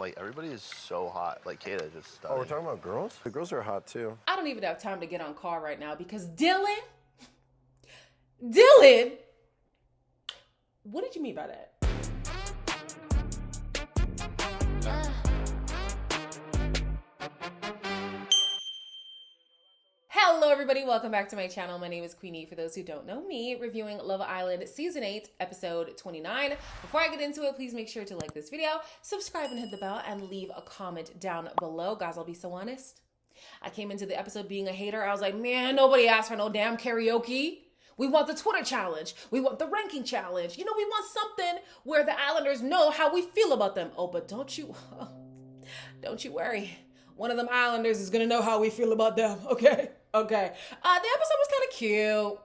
Like, everybody is so hot. Like, Kayla just stunning. Oh, we're talking about girls? The girls are hot too. I don't even have time to get on call right now because Dylan, what did you mean by that? Hello everybody, welcome back to my channel. My name is Queenie. For those who don't know me, reviewing Love Island Season 8, Episode 29. Before I get into it, please make sure to like this video, subscribe and hit the bell, and leave a comment down below. Guys, I'll be so honest. I came into the episode being a hater. I was like, man, nobody asked for no damn karaoke. We want the Twitter challenge. We want the ranking challenge. You know, we want something where the Islanders know how we feel about them. Oh, but don't you worry. One of them Islanders is gonna know how we feel about them, okay? Okay. The episode was kind of cute.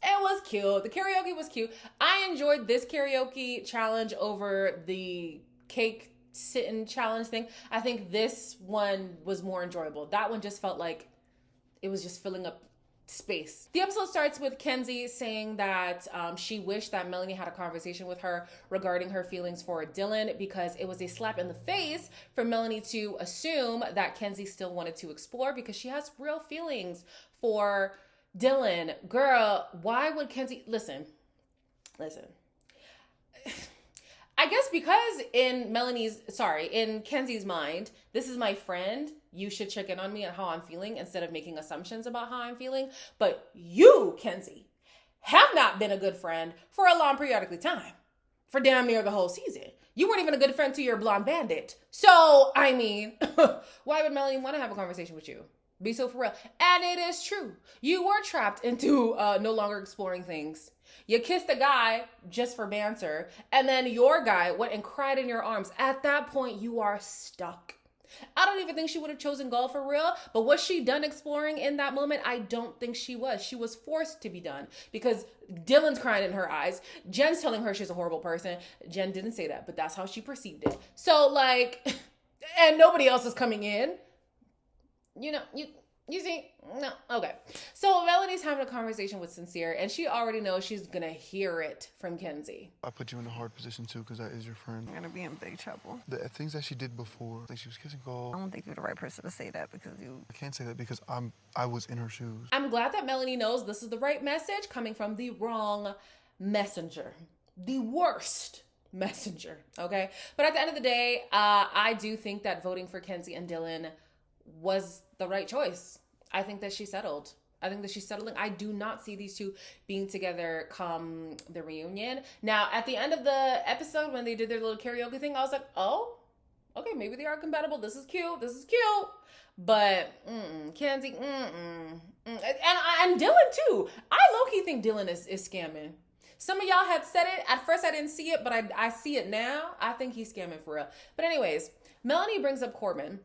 It was cute. The karaoke was cute. I enjoyed this karaoke challenge over the cake sitting challenge thing. I think this one was more enjoyable. That one just felt like it was just filling up space. The episode starts with Kenzie saying that she wished that Melanie had a conversation with her regarding her feelings for Dylan because it was a slap in the face for Melanie to assume that Kenzie still wanted to explore because she has real feelings for Dylan. Girl, why would Kenzie... Listen. I guess because in Kenzie's mind, this is my friend. You should check in on me and how I'm feeling instead of making assumptions about how I'm feeling. But you, Kenzie, have not been a good friend for a long periodic time. For damn near the whole season. You weren't even a good friend to your blonde bandit. So, I mean, why would Melanie want to have a conversation with you? Be so for real. And it is true. You were trapped into no longer exploring things. You kissed a guy just for banter, and then your guy went and cried in your arms. At that point, you are stuck. I don't even think she would have chosen golf for real, but was she done exploring in that moment? I don't think she was. She was forced to be done because Dylan's crying in her eyes. Jen's telling her she's a horrible person. Jen didn't say that, but that's how she perceived it. So, like, and nobody else is coming in. You know, you see? No. Okay. So Melanie's having a conversation with Sincere, and she already knows she's going to hear it from Kenzie. I put you in a hard position, too, because that is your friend. You're going to be in big trouble. The things that she did before, like she was kissing Cole. I don't think you're the right person to say that because you... I can't say that because I was in her shoes. I'm glad that Melanie knows this is the right message coming from the wrong messenger. The worst messenger, okay? But at the end of the day, I do think that voting for Kenzie and Dylan was the right choice. I think that she settled. I think that she's settling. I do not see these two being together come the reunion. Now, at the end of the episode, when they did their little karaoke thing, I was like, oh, okay, maybe they are compatible. This is cute. But Kenzie, and Dylan too. I low-key think Dylan is scamming. Some of y'all had said it. At first, I didn't see it, but I see it now. I think he's scamming for real. But anyways, Melanie brings up Corbin.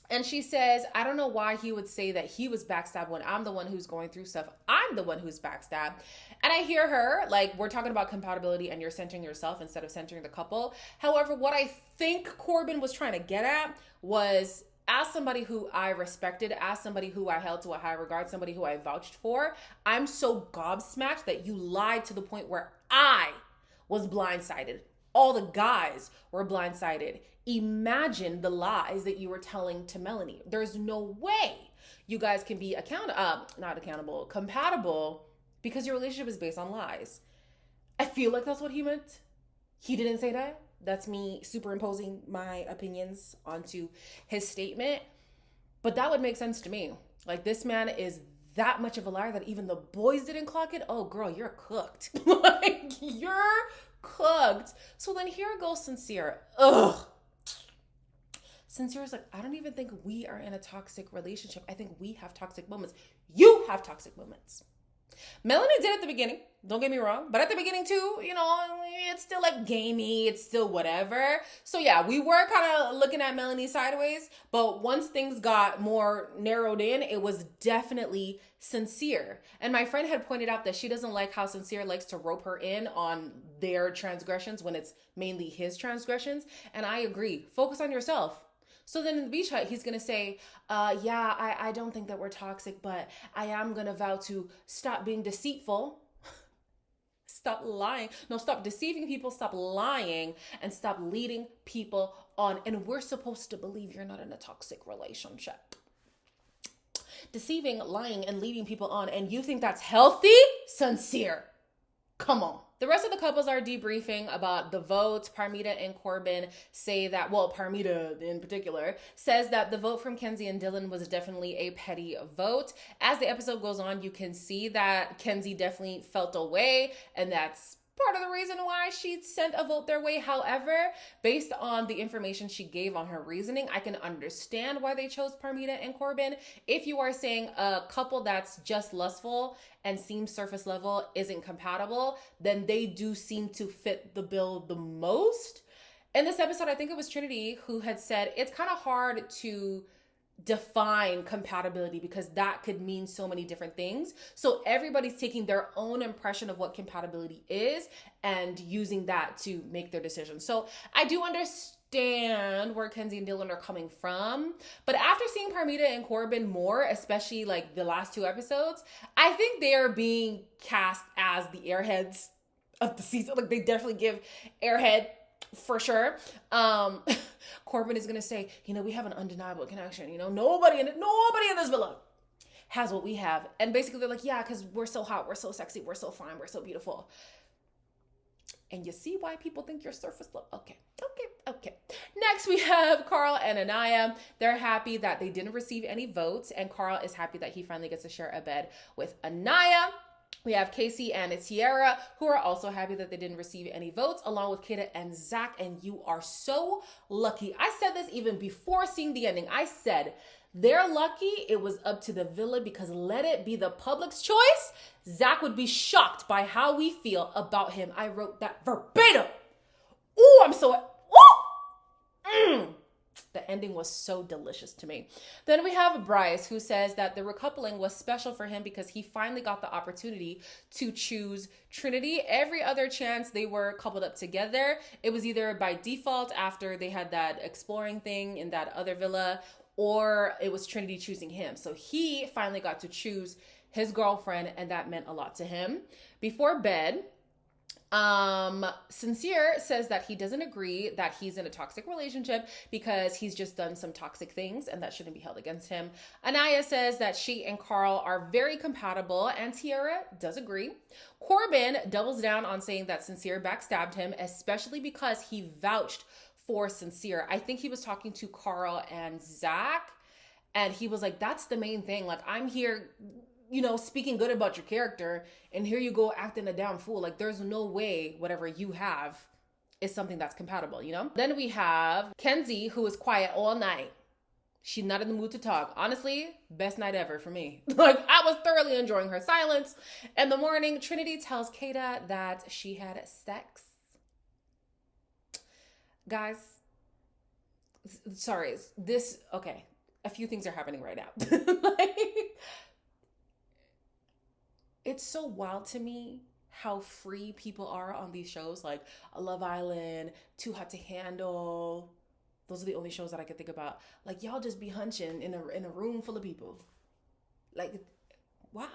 And she says, I don't know why he would say that he was backstabbed when I'm the one who's going through stuff. I'm the one who's backstabbed. And I hear her, like, we're talking about compatibility and you're centering yourself instead of centering the couple. However, what I think Corbin was trying to get at was, as somebody who I respected, as somebody who I held to a high regard, somebody who I vouched for, I'm so gobsmacked that you lied to the point where I was blindsided. All the guys were blindsided. Imagine the lies that you were telling to Melanie. There's no way you guys can be compatible because your relationship is based on lies. I feel like that's what he meant. He didn't say that. That's me superimposing my opinions onto his statement. But that would make sense to me. Like, this man is that much of a liar that even the boys didn't clock it. Oh, girl, you're cooked. Like, you're cooked. So then here goes Sincere. Ugh. Sincere's like, I don't even think we are in a toxic relationship. I think we have toxic moments. You have toxic moments. Melanie did at the beginning. Don't get me wrong. But at the beginning too, you know, it's still like gamey. It's still whatever. So yeah, we were kind of looking at Melanie sideways. But once things got more narrowed in, it was definitely Sincere. And my friend had pointed out that she doesn't like how Sincere likes to rope her in on their transgressions when it's mainly his transgressions. And I agree. Focus on yourself. So then in the beach hut, he's going to say, I don't think that we're toxic, but I am going to vow to stop being deceitful. Stop lying. No, stop deceiving people, stop lying, and stop leading people on, and we're supposed to believe you're not in a toxic relationship. Deceiving, lying, and leading people on, and you think that's healthy? Sincere. Come on. The rest of the couples are debriefing about the vote. Parmita and Corbin say that, well, Parmita in particular says that the vote from Kenzie and Dylan was definitely a petty vote. As the episode goes on, you can see that Kenzie definitely felt away, and that's part of the reason why she sent a vote their way. However, based on the information she gave on her reasoning, I can understand why they chose Parmita and Corbin. If you are saying a couple that's just lustful and seems surface level isn't compatible, then they do seem to fit the bill the most. In this episode, I think it was Trinity who had said it's kind of hard to define compatibility because that could mean so many different things. So everybody's taking their own impression of what compatibility is and using that to make their decision. So I do understand where Kenzie and Dylan are coming from, but after seeing Parmita and Corbin more, especially like the last 2 episodes, I think they are being cast as the airheads of the season. Like they definitely give airhead for sure. Corbin is gonna say, we have an undeniable connection. Nobody in this villa has what we have. And basically they're like, yeah, because we're so hot, we're so sexy, we're so fine, we're so beautiful. And you see why people think you're surface level. Okay. Next we have Carl and Anaya. They're happy that they didn't receive any votes, and Carl is happy that he finally gets to share a bed with Anaya. We have Casey and Tiara, who are also happy that they didn't receive any votes, along with Kata and Zach. And you are so lucky. I said this even before seeing the ending. I said, they're lucky it was up to the villa, because let it be the public's choice, Zach would be shocked by how we feel about him. I wrote that verbatim. Ooh, I'm so... Ooh! The ending was so delicious to me. Then we have Bryce, who says that the recoupling was special for him because he finally got the opportunity to choose Trinity. Every other chance they were coupled up together, it was either by default after they had that exploring thing in that other villa, or it was Trinity choosing him. So he finally got to choose his girlfriend, and that meant a lot to him. Before bed, Sincere says that he doesn't agree that he's in a toxic relationship because he's just done some toxic things and that shouldn't be held against him. Anaya says that she and Carl are very compatible, and Tiara does agree. Corbin doubles down on saying that Sincere backstabbed him, especially because he vouched for Sincere. I think he was talking to Carl and Zach, and he was like, that's the main thing. Like, I'm here, speaking good about your character, and here you go acting a damn fool. Like, there's no way whatever you have is something that's compatible, Then we have Kenzie, who is quiet all night. She's not in the mood to talk. Honestly, best night ever for me. Like, I was thoroughly enjoying her silence. In the morning, Trinity tells Kata that she had sex. Guys, sorry, okay, a few things are happening right now. It's so wild to me how free people are on these shows, like Love Island, Too Hot to Handle. Those are the only shows that I can think about. Like, y'all just be hunching in a room full of people. Like, wow,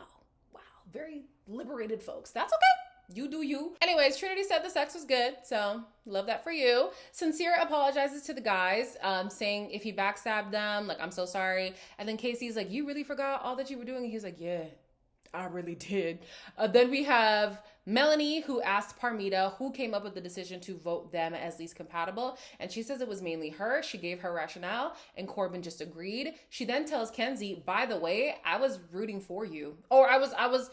very liberated folks. That's okay. You do you. Anyways, Trinity said the sex was good, so love that for you. Sincere apologizes to the guys, saying if he backstabbed them, like, I'm so sorry. And then Casey's like, you really forgot all that you were doing? And he's like, yeah, I really did. Then we have Melanie, who asked Parmita who came up with the decision to vote them as least compatible. And she says it was mainly her. She gave her rationale, and Corbin just agreed. She then tells Kenzie, by the way, I was rooting for you. Or I was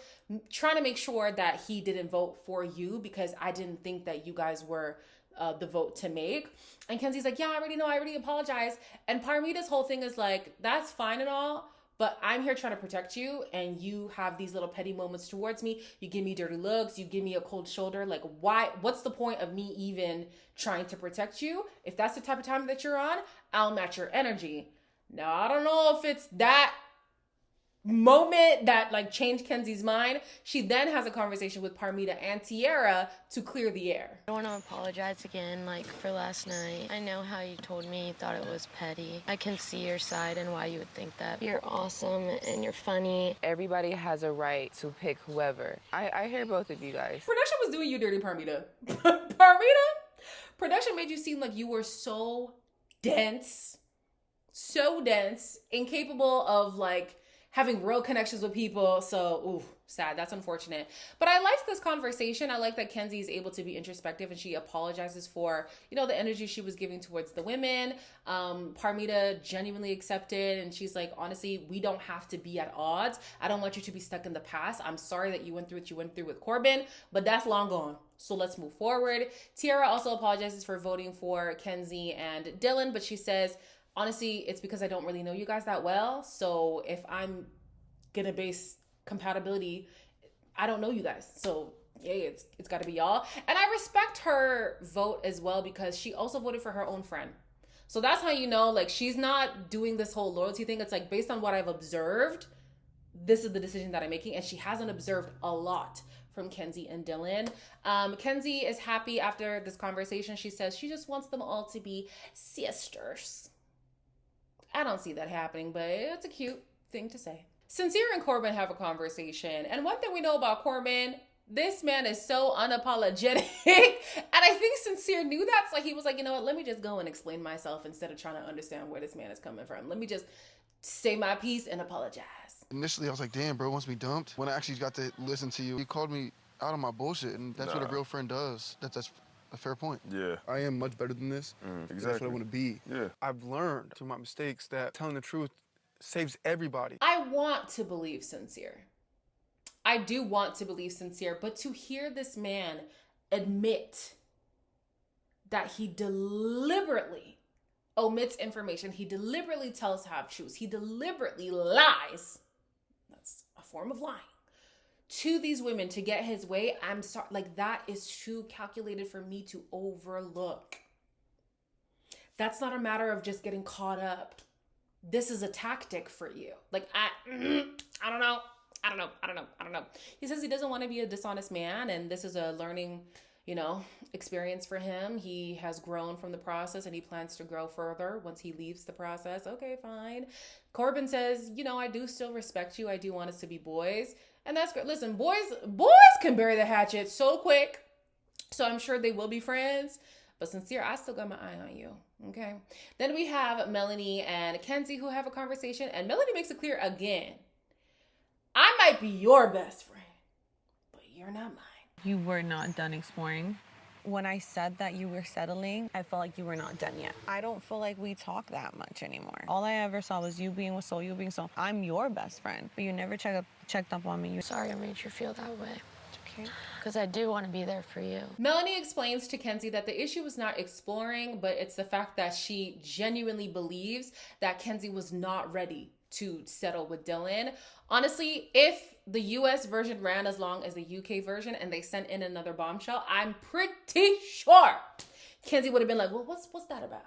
trying to make sure that he didn't vote for you because I didn't think that you guys were the vote to make. And Kenzie's like, yeah, I already know. I already apologize. And Parmita's whole thing is like, that's fine and all, but I'm here trying to protect you, and you have these little petty moments towards me. You give me dirty looks. You give me a cold shoulder. Like, why? What's the point of me even trying to protect you? If that's the type of time that you're on, I'll match your energy. Now, I don't know if it's that moment that like changed Kenzie's mind. She then has a conversation with Parmita and Tiara to clear the air. I want to apologize again, like, for last night. I know how you told me you thought it was petty. I can see your side and why you would think that. You're awesome and you're funny. Everybody has a right to pick whoever. I hear both of you guys. Production was doing you dirty, Parmita. Production made you seem like you were so dense, so dense, incapable of like having real connections with people. So, ooh, sad. That's unfortunate. But I liked this conversation. I like that Kenzie is able to be introspective and she apologizes for, you know, the energy she was giving towards the women. Parmita genuinely accepted and she's like, honestly, we don't have to be at odds. I don't want you to be stuck in the past. I'm sorry that you went through what you went through with Corbin, but that's long gone. So let's move forward. Tiara also apologizes for voting for Kenzie and Dylan, but she says, honestly, it's because I don't really know you guys that well. So if I'm gonna base compatibility, I don't know you guys. So yeah, it's gotta be y'all. And I respect her vote as well because she also voted for her own friend. So that's how you know, like, she's not doing this whole loyalty thing. It's like, based on what I've observed, this is the decision that I'm making. And she hasn't observed a lot from Kenzie and Dylan. Kenzie is happy after this conversation. She says she just wants them all to be sisters. I don't see that happening, but it's a cute thing to say. Sincere and Corbin have a conversation. And one thing we know about Corbin, this man is so unapologetic. And I think Sincere knew that. So he was like, you know what? Let me just go and explain myself instead of trying to understand where this man is coming from. Let me just say my piece and apologize. Initially, I was like, damn, bro wants me dumped. When I actually got to listen to you, you called me out on my bullshit. And that's what a real friend does. That's a fair point. Yeah. I am much better than this. Exactly. That's what I want to be. Yeah. I've learned through my mistakes that telling the truth saves everybody. I want to believe Sincere. I do want to believe Sincere, but to hear this man admit that he deliberately omits information, he deliberately tells half-truths, he deliberately lies, that's a form of lying, to these women to get his way, I'm sorry, like, that is too calculated for me to overlook. That's not a matter of just getting caught up. This is a tactic for you. Like, I don't know. He says he doesn't want to be a dishonest man, and this is a learning, experience for him. He has grown from the process, and he plans to grow further once he leaves the process. Okay, fine. Corbin says, I do still respect you. I do want us to be boys. And that's great. Listen, boys can bury the hatchet so quick. So I'm sure they will be friends. But Sincere, I still got my eye on you. Okay. Then we have Melanie and Kenzie who have a conversation. And Melanie makes it clear again. I might be your best friend, but you're not mine. You were not done exploring. When I said that you were settling, I felt like you were not done yet. I don't feel like we talk that much anymore. All I ever saw was you being with Soul, you being Soul. I'm your best friend, but you never checked up on me. Sorry I made you feel that way. It's okay. Because I do want to be there for you. Melanie explains to Kenzie that the issue was not exploring, but it's the fact that she genuinely believes that Kenzie was not ready to settle with Dylan. Honestly, if the US version ran as long as the UK version and they sent in another bombshell, I'm pretty sure Kenzie would have been like, well, what's that about?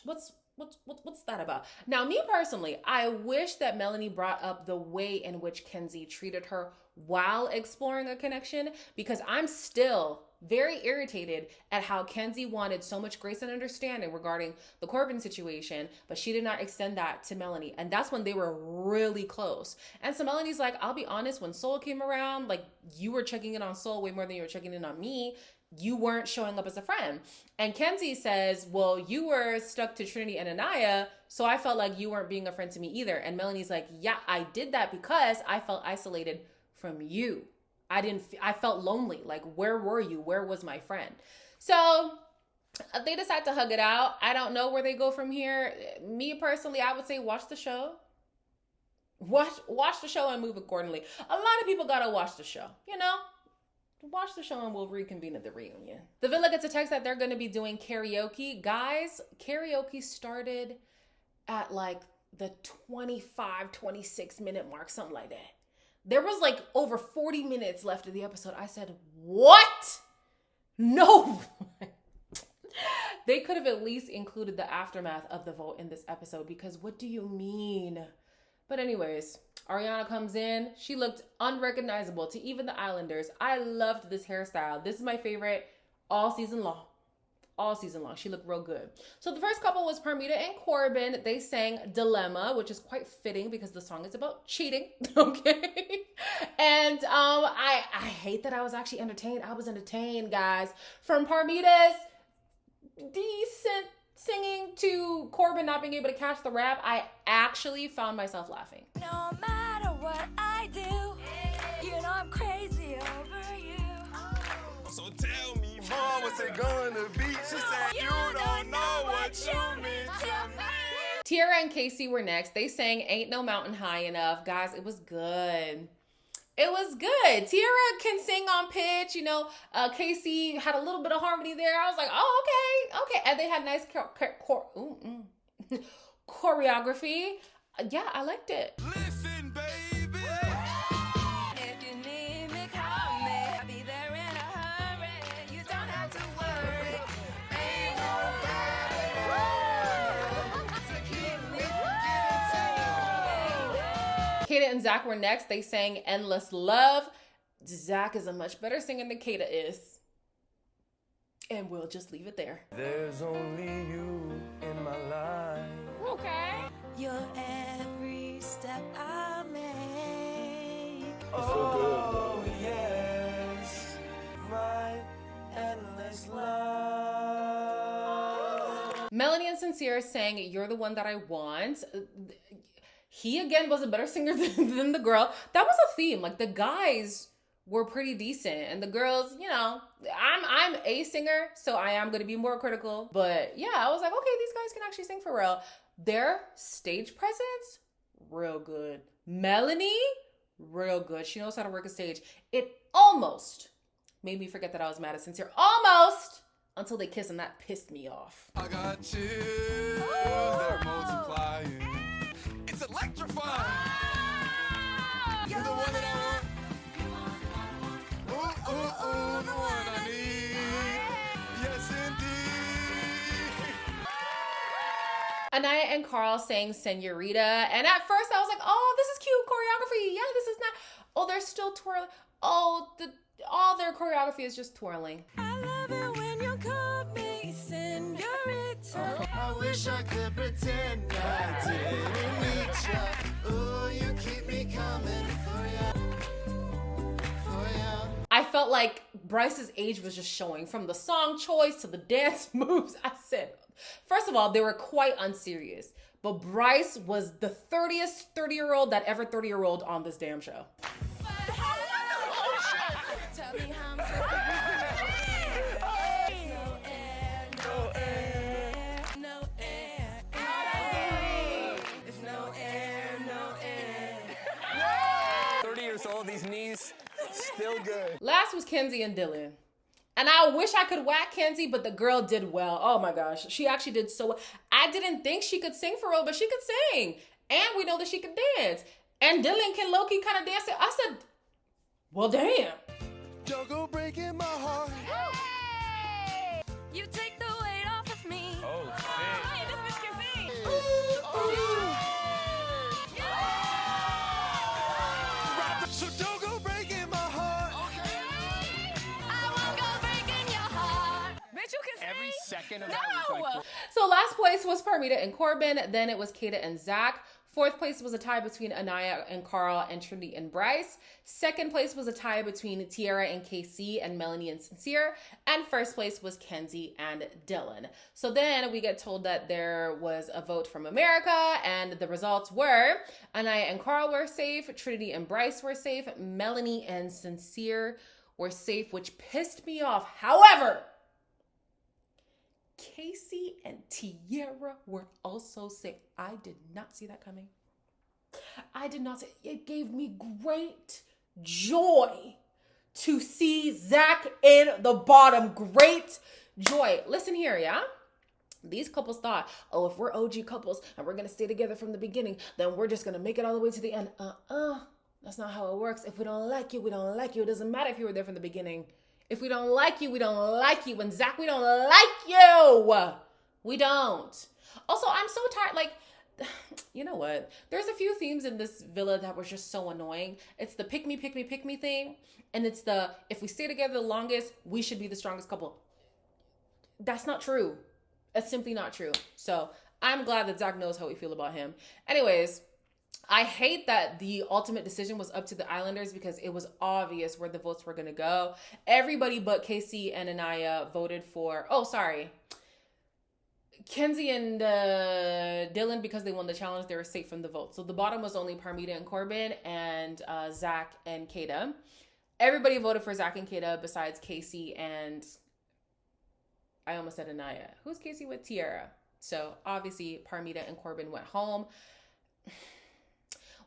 What's that about? Now, me personally, I wish that Melanie brought up the way in which Kenzie treated her while exploring a connection, because I'm still very irritated at how Kenzie wanted so much grace and understanding regarding the Corbin situation, but she did not extend that to Melanie. And that's when they were really close. And so Melanie's like, I'll be honest, when Soul came around, like, you were checking in on Soul way more than you were checking in on me. You weren't showing up as a friend. And Kenzie says, well, you were stuck to Trinity and Anaya, so I felt like you weren't being a friend to me either. And Melanie's like, yeah, I did that because I felt isolated from you. I felt lonely. Like, where were you? Where was my friend? So they decide to hug it out. I don't know where they go from here. Me personally, I would say watch the show. Watch the show and move accordingly. A lot of people gotta watch the show, Watch the show and we'll reconvene at the reunion. The villa gets a text that they're gonna be doing karaoke. Guys, karaoke started at like the 25, 26 minute mark, something like that. There was like over 40 minutes left of the episode. I said, what? No. They could have at least included the aftermath of the vote in this episode, because what do you mean? But anyways, Ariana comes in. She looked unrecognizable to even the Islanders. I loved this hairstyle. This is my favorite all season long. All season long. She looked real good. So the first couple was Parmita and Corbin. They sang Dilemma, which is quite fitting because the song is about cheating. Okay. And I hate that I was actually entertained. I was entertained, guys. From Parmita's decent singing to Corbin not being able to catch the rap, I actually found myself laughing. No matter what I do, you know I'm crazy over you. So tell me, Mom, what's it gonna be? She said, you don't know what you mean to me. Tiara and Casey were next. They sang Ain't No Mountain High Enough. Guys, it was good. It was good. Tiara can sing on pitch. You know, Casey had a little bit of harmony there. I was like, oh, okay. And they had nice choreography. Yeah, I liked it. Listen, baby. If you need me, call me. I'll be there in a hurry. You don't have to worry. Ain't nobody to keep me from Kata and Zach were next. They sang Endless Love. Zach is a much better singer than Kata is. And we'll just leave it there. There's only you in my life. Okay. You're every step I make. Oh, yes. My endless love. Melanie and Sincere sang You're the One That I Want. He again was a better singer than the girl. That was a theme. Like the guys were pretty decent and the girls, you know, I'm a singer, so I am going to be more critical. But yeah, I was like, okay, these guys can actually sing for real. Their stage presence, real good. Melanie, real good. She knows how to work a stage. It almost made me forget that I was mad at Sincere. Almost! Until they kissed and that pissed me off. I got chills, they're multiplying. It's electrifying. You're the one that I want. Ooh, ooh, ooh, the one I need. Yes, indeed. Anaya and Carl sang Senorita. And at first I was like, oh, this is cute choreography. Yeah, this is not. Oh, they're still twirling. Oh, all their choreography is just twirling. I love it when you call me senorita. I wish I could pretend I didn't reach ya. Ooh, you keep me coming for ya. I felt like Bryce's age was just showing from the song choice to the dance moves. I said, first of all, they were quite unserious. But Bryce was the 30-year-old that ever 30-year-old on this damn show. Tell me how I'm supposed to no air, no air, no air. It's no air, no air. 30 years old, these knees still good. Last was Kenzie and Dylan. And I wish I could whack Kenzie, but the girl did well. Oh my gosh. She actually did so well. I didn't think she could sing for real, but she could sing. And we know that she could dance. And Dylan can low-key kind of dance. I said, well, damn. Don't go breaking my heart. Hey! You take the weight off of me. Oh, shit. Hey, this bitch can sing. So don't go breaking my heart. I won't go breaking your heart. Bitch, you can sing. Every second of that was like. So last place was Parmita and Corbin. Then it was Kata and Zach. Fourth place was a tie between Anaya and Carl and Trinity and Bryce. Second place was a tie between Tiara and KC and Melanie and Sincere. And first place was Kenzie and Dylan. So then we get told that there was a vote from America and the results were Anaya and Carl were safe, Trinity and Bryce were safe, Melanie and Sincere were safe, which pissed me off. However, Casey and Tiara were also safe. I did not see that coming. I did not see it. Gave me great joy to see Zach in the bottom. Great joy. Listen here, yeah? These couples thought, oh, if we're OG couples and we're going to stay together from the beginning, then we're just going to make it all the way to the end. That's not how it works. If we don't like you, we don't like you. It doesn't matter if you were there from the beginning. If we don't like you, we don't like you. And Zach, we don't like you. We don't. Also, I'm so tired. Like, you know what? There's a few themes in this villa that were just so annoying. It's the pick me, pick me, pick me thing. And it's the, if we stay together the longest, we should be the strongest couple. That's not true. That's simply not true. So I'm glad that Zach knows how we feel about him. Anyways, I hate that the ultimate decision was up to the Islanders because it was obvious where the votes were going to go. Everybody but KC and Anaya voted for, Kenzie and Dylan, because they won the challenge, they were safe from the vote. So the bottom was only Parmita and Corbin and Zach and Kata. Everybody voted for Zach and Kata besides Casey and I almost said Anaya. Who's Casey with? Tiara. So obviously Parmita and Corbin went home.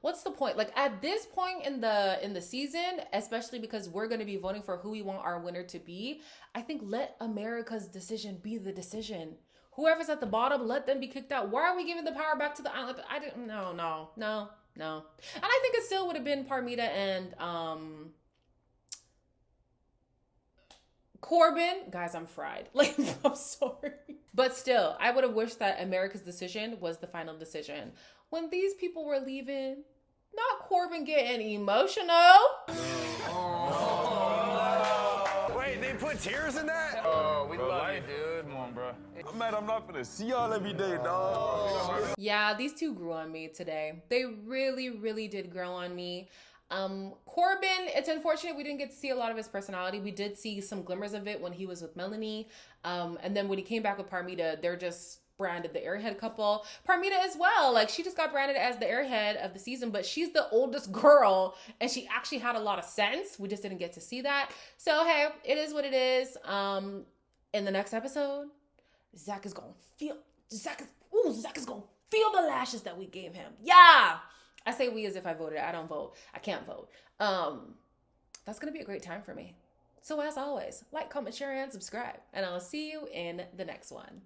What's the point? Like at this point in the season, especially because we're going to be voting for who we want our winner to be, I think let America's decision be the decision. Whoever's at the bottom, let them be kicked out. Why are we giving the power back to the island? I didn't. No. And I think it still would have been Parmita and Corbin. Guys, I'm fried. Like, I'm sorry. But still, I would have wished that America's decision was the final decision. When these people were leaving, not Corbin getting emotional. Wait, they put tears in that? Oh, we love you, dude. Come on, bro. Man, I'm not gonna see y'all every day, dog. Yeah, these two grew on me today. They really, really did grow on me. Corbin, it's unfortunate we didn't get to see a lot of his personality. We did see some glimmers of it when he was with Melanie. And then when he came back with Parmita, they're just branded the airhead couple. Parmita as well. Like, she just got branded as the airhead of the season, but she's the oldest girl and she actually had a lot of sense. We just didn't get to see that. So, hey, it is what it is. In the next episode, Zach is gonna feel the lashes that we gave him. Yeah. I say we as if I voted. I don't vote. I can't vote. That's gonna be a great time for me. So as always, like, comment, share, and subscribe. And I'll see you in the next one.